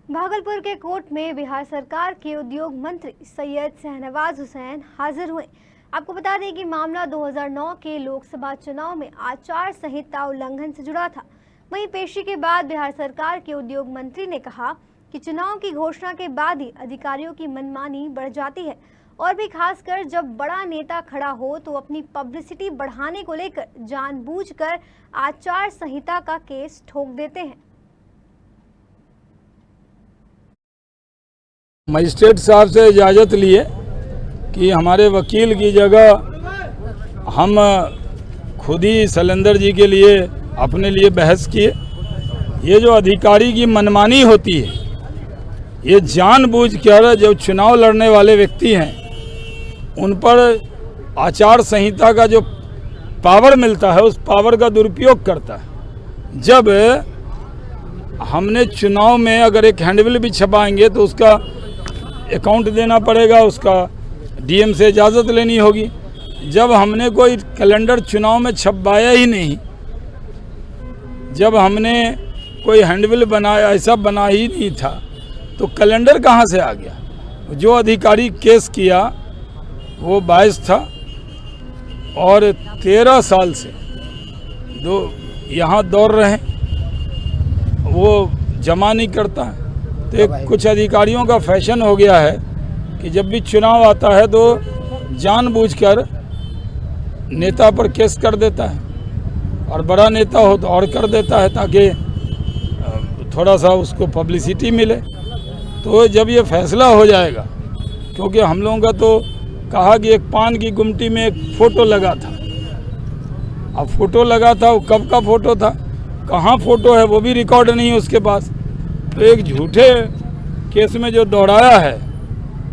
भागलपुर के कोर्ट में बिहार सरकार के उद्योग मंत्री सैयद शाहनवाज हुसैन हाजिर हुए। आपको बता दें कि मामला 2009 के लोकसभा चुनाव में आचार संहिता उल्लंघन से जुड़ा था। वहीं पेशी के बाद बिहार सरकार के उद्योग मंत्री ने कहा कि चुनाव की घोषणा के बाद ही अधिकारियों की मनमानी बढ़ जाती है और भी खासकर जब बड़ा नेता खड़ा हो तो अपनी पब्लिसिटी बढ़ाने को लेकर जानबूझकर आचार संहिता का केस ठोक देते हैं। मजिस्ट्रेट साहब से इजाज़त लिए कि हमारे वकील की जगह हम खुद ही शैलेंद्र जी के लिए अपने लिए बहस किए। ये जो अधिकारी की मनमानी होती है, ये जानबूझकर जो चुनाव लड़ने वाले व्यक्ति हैं उन पर आचार संहिता का जो पावर मिलता है उस पावर का दुरुपयोग करता है। जब हमने चुनाव में अगर एक हैंडबिल भी छपाएंगे तो उसका अकाउंट देना पड़ेगा, उसका डीएम से इजाज़त लेनी होगी। जब हमने कोई कैलेंडर चुनाव में छपवाया ही नहीं, जब हमने कोई हैंडबिल बनाया ऐसा बना ही नहीं था तो कैलेंडर कहाँ से आ गया। जो अधिकारी केस किया वो 22 था और 13 साल से यहाँ दौड़ रहे हैं, वो जमा नहीं करता है। तो कुछ अधिकारियों का फैशन हो गया है कि जब भी चुनाव आता है तो जानबूझकर नेता पर केस कर देता है और बड़ा नेता हो तो और कर देता है ताकि थोड़ा सा उसको पब्लिसिटी मिले। तो जब ये फैसला हो जाएगा, क्योंकि हम लोगों का तो कहा कि एक पान की गुमटी में एक फ़ोटो लगा था। अब फ़ोटो लगा था, वो कब का फ़ोटो था, कहाँ फ़ोटो है वो भी रिकॉर्ड नहीं है उसके पास। तो एक झूठे केस में जो दौड़ाया है,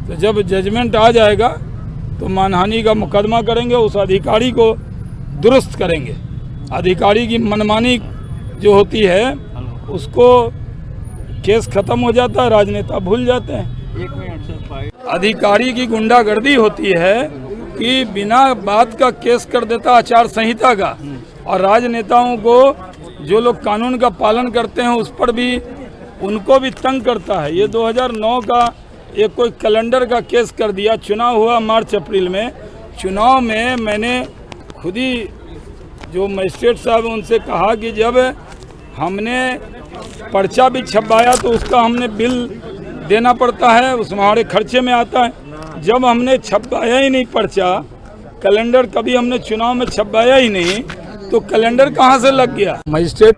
तो जब जजमेंट आ जाएगा तो मानहानि का मुकदमा करेंगे, उस अधिकारी को दुरुस्त करेंगे। अधिकारी की मनमानी जो होती है उसको केस खत्म हो जाता है, राजनेता भूल जाते हैं। अधिकारी की गुंडागर्दी होती है कि बिना बात का केस कर देता आचार संहिता का, और राजनेताओं को जो लोग कानून का पालन करते हैं उस पर भी उनको भी तंग करता है। ये 2009 का एक कोई कैलेंडर का केस कर दिया। चुनाव हुआ मार्च अप्रैल में। चुनाव में मैंने खुद ही जो मजिस्ट्रेट साहब उनसे कहा कि जब हमने पर्चा भी छपवाया तो उसका हमने बिल देना पड़ता है, उसमें हमारे खर्चे में आता है। जब हमने छपवाया ही नहीं पर्चा, कैलेंडर कभी हमने चुनाव में छपवाया ही नहीं, तो कैलेंडर कहाँ से लग गया। मजिस्ट्रेट